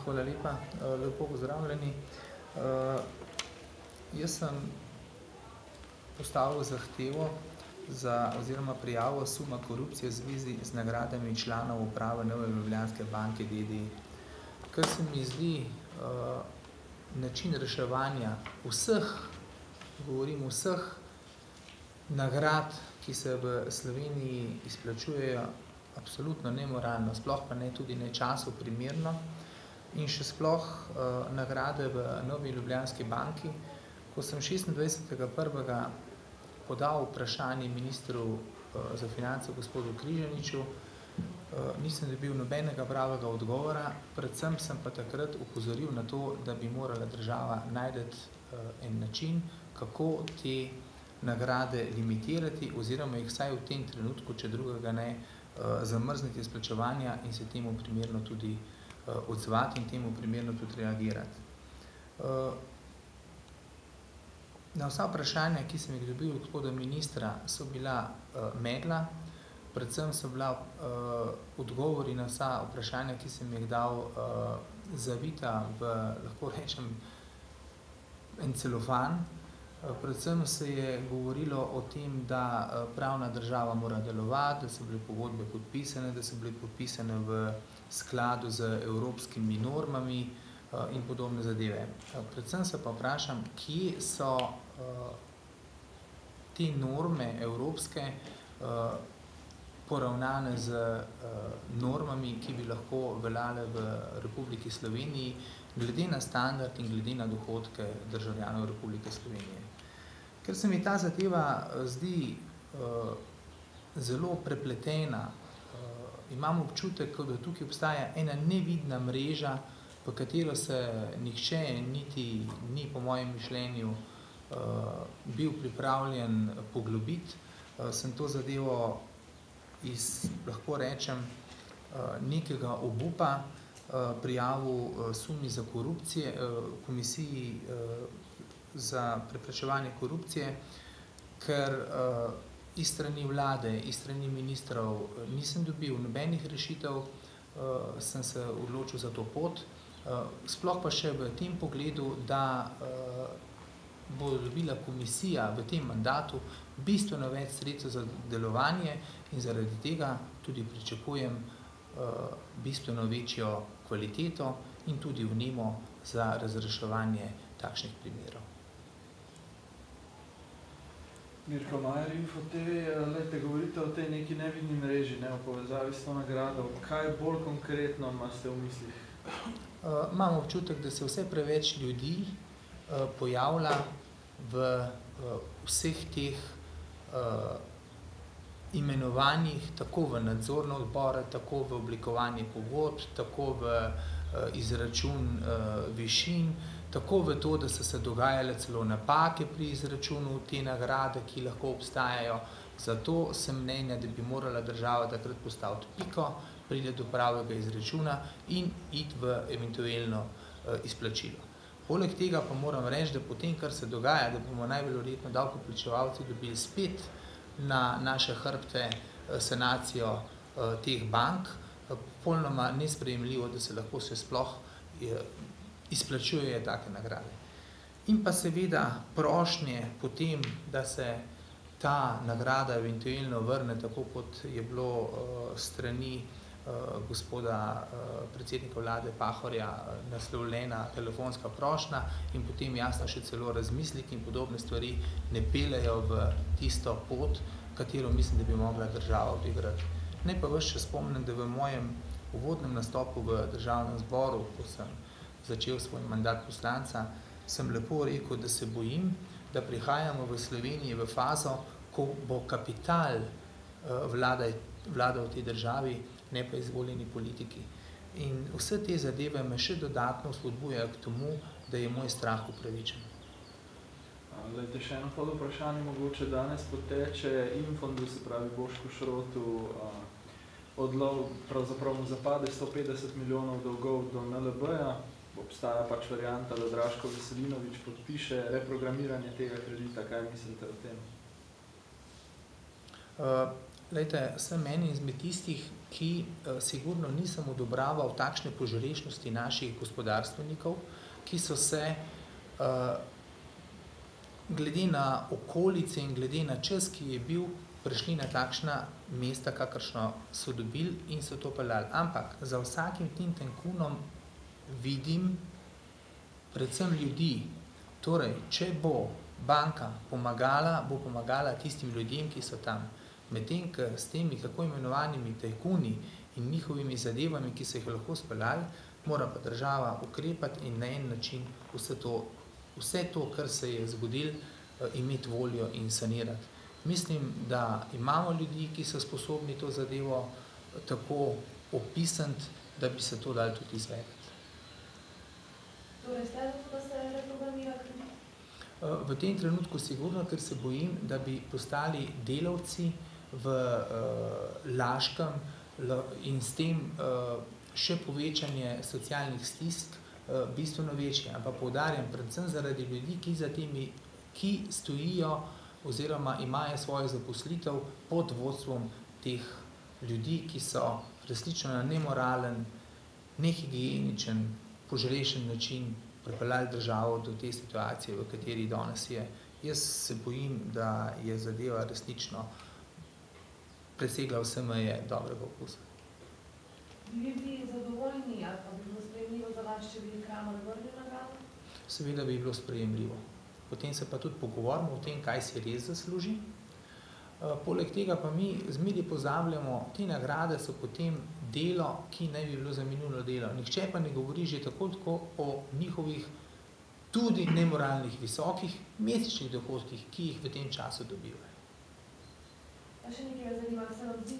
Hvala lepa, lepo pozdravljeni. Jaz sem postavil zahtevo oziroma prijavo suma korupcije v zvezi z nagradami članov uprave Nove Ljubljanske banke d. d. Kar se mi zdi način reševanja vseh nagrad, ki se v Sloveniji izplačujejo, absolutno nemoralno, sploh pa ne tudi ne času primerno. In še sploh nagrade v Novi Ljubljanski banki. Ko sem 26.1. podal vprašanje ministru za finance, gospodu Križaniču, nisem dobil nobenega pravega odgovora, predvsem sem pa takrat opozoril na to, da bi morala država najti en način, kako te nagrade limitirati oziroma jih vsaj v tem trenutku, če drugega ne, zamrzniti izplačevanja in se temu primerno tudi odzvati in temu primerno tudi reagirati. Na vsa vprašanja, ki sem jih dobil od gospoda ministra, so bila megla, predvsem so bila odgovori na vsa vprašanja, ki sem jih dal, zavita v, lahko rečem, en celofan. Predvsem se je govorilo o tem, da pravna država mora delovati, da so bile pogodbe podpisane, da so bile podpisane v skladu z evropskimi normami in podobne zadeve. Predvsem se pa vprašam, kje so te norme evropske poravnane z normami, ki bi lahko veljale v Republiki Sloveniji, glede na standard in glede na dohodke državljanov Republike Slovenije. Ker se mi ta zadeva zdi zelo prepletena, imam občutek, da tukaj obstaja ena nevidna mreža, v katero se nihče niti ni, po mojem mišljenju, bil pripravljen poglobiti. Sem to zadevo iz, lahko rečem, nekega obupa prijavil sumi za korupcije, Komisiji za preprečevanje korupcije, ker iz strani vlade, iz strani ministrov nisem dobil nobenih rešitev, sem se odločil za to pot. Sploh pa še v tem pogledu, da bo dobila komisija v tem mandatu bistveno več sredstev za delovanje in zaradi tega tudi pričakujem bistveno večjo kvaliteto in tudi vnemo za razreševanje takšnih primerov. Mirko Majer, Info.TV, govorite o tej neki nevidni mreži, v povezavi s to nagrado. Kaj bolj konkretno imate v mislih? Imam občutek, da se vse preveč ljudi pojavlja v vseh teh imenovanjih, tako v nadzorne odbore, tako v oblikovanje pogodb, tako v izračun višin, tako v to, da so se dogajale celo napake pri izračunu te nagrade, ki lahko obstajajo. Zato sem mnenja, da bi morala država takrat postaviti piko, pride do pravega izračuna in iti v eventualno izplačilo. Poleg tega pa moram reči, da potem, kar se dogaja, da bomo najbolj verjetno davkoplačevalci dobili spet na naše hrbte sanacijo teh bank, popolnoma nesprejemljivo, da se lahko še sploh izplačujejo take nagrade. In pa seveda prošnje potem, da se ta nagrada eventualno vrne, tako kot je bilo strani gospoda predsednika vlade Pahorja naslovljena telefonska prošnja in potem jasno še celo razmislek in podobne stvari ne peljejo v tisto pot, katero mislim, da bi mogla država odigrati. Naj pa vas še spomnim, da v mojem uvodnem nastopu v Državnem zboru, ko sem začel svoj mandat poslanca, sem lepo rekel, da se bojim, da prihajamo v Sloveniji v fazo, ko bo kapital vladal v tej državi, ne pa izvoljeni politiki. In vse te zadeve me še dodatno spodbujajo k tomu, da je moj strah upravičen. Glejte, še eno podvprašanje, mogoče danes poteče Infondu, se pravi Bošku Šrotu, odlov, pravzaprav mu zapade 150 milijonov dolgov do NLB-ja, obstaja pač varianta, da Draško Veselinovič podpiše reprogramiranje tega kredita. Kaj mislite o tem? Glejte, sem eni izmed tistih, ki sigurno nisem odobraval takšne požrešnosti naših gospodarstvenikov, ki so se glede na okolice in glede na čas, ki je bil, prišli na takšna mesta, kakršno so dobili in so to peljali. Ampak za vsakim tem tenkunom vidim predvsem ljudi. Torej, če bo banka pomagala, bo pomagala tistim ljudem, ki so tam. Medtem, ker s temi tako imenovanimi tajkuni in njihovimi zadevami, ki so jih lahko speljali, mora pa država ukrepati in na en način vse to, kar se je zgodilo, imeti voljo in sanirati. Mislim, da imamo ljudi, ki so sposobni to zadevo tako opisati, da bi se to dalo tudi izvedeti. Torej, ste zato, da se reprogramira kredit? V tem trenutku sigurno, ker se bojim, da bi postali delavci v Laškem in s tem še povečanje socialnih stisk bistveno večje. Ampak poudarjam, predvsem zaradi ljudi, ki stojijo oziroma imajo svojo zaposlitev pod vodstvom teh ljudi, ki so resnično na nemoralen, nehigieničen, požrešen način pripeljali državo do te situacije, v kateri danes je. Jaz se bojim, da je zadeva resnično presegla vse meje dobrega okusa. Bi bili zadovoljni ali pa bi bilo sprejemljivo za vas, če bi Kramar vrnil nagrado? Seveda bi bilo sprejemljivo. Potem se pa tudi pogovorimo o tem, kaj si res zasluži. Poleg tega pa mi zmeraj pozabljamo, te nagrade so potem delo, ki naj bi bilo za minulo delo. Nihče pa ne govori že tako o njihovih tudi nemoralnih visokih mesečnih dohodkih, ki jih v tem času dobivajo. Pa še nekaj me zanima, se vam zdi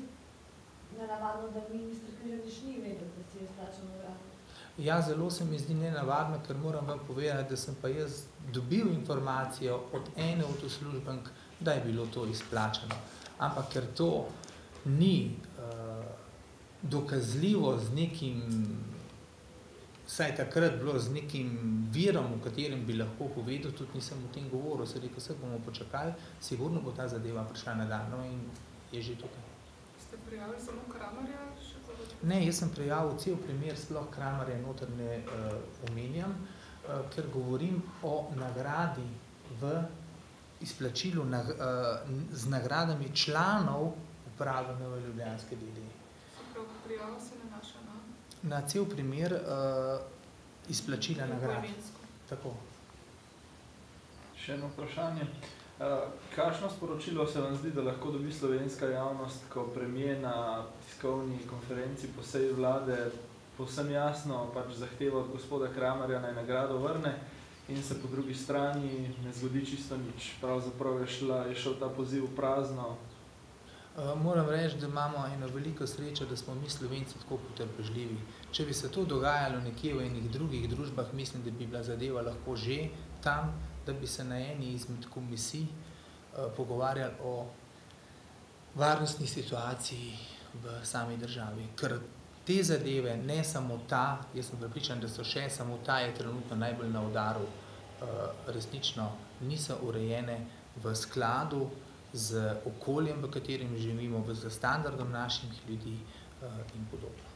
nenavadno, da minister Križanič ni vedel, da si je izplačal nagrado? Ja, zelo se mi zdi nenavadno, ker moram vam povedati, da sem pa jaz dobil informacijo od ene od uslužbenk, da je bilo to izplačano. Ampak ker to ni dokazljivo z nekim, vsaj takrat bilo z nekim virom, v katerem bi lahko povedal, tudi nisem o tem govoril, se rekel, vse bomo počakali, sigurno bo ta zadeva prišla na dan, in je že tukaj. Ste prijavili samo Kramarja? Ne, jaz sem prijavil cel primer, sploh Kramarja noter ne omenjam, ker govorim o nagradi v izplačilu z nagradami članov uprave Nove Ljubljanske d.d. Prijava se nanaša na? Na cel primer izplačila nagrad. Tako. Še eno vprašanje. Kakšno sporočilo se vam zdi, da lahko dobi slovenska javnost, ko premier na tiskovni konferenci po seji vlade povsem jasno zahteva od gospoda Kramarja, naj nagrado vrne in se po drugi strani ne zgodi čisto nič. Pravzaprav je šel ta poziv prazno. Moram reči, da imamo eno veliko srečo, da smo mi Slovenci tako potrpežljivi. Če bi se to dogajalo nekje v enih drugih družbah, mislim, da bi bila zadeva lahko že tam, da bi se na eni izmed komisij pogovarjali o varnostni situaciji v sami državi. Ker te zadeve, ne samo ta, jaz sem prepričan, da so še, samo ta je trenutno najbolj na udaru, resnično niso urejene v skladu z okoljem, v katerem živimo, z standardom naših ljudi in podobno.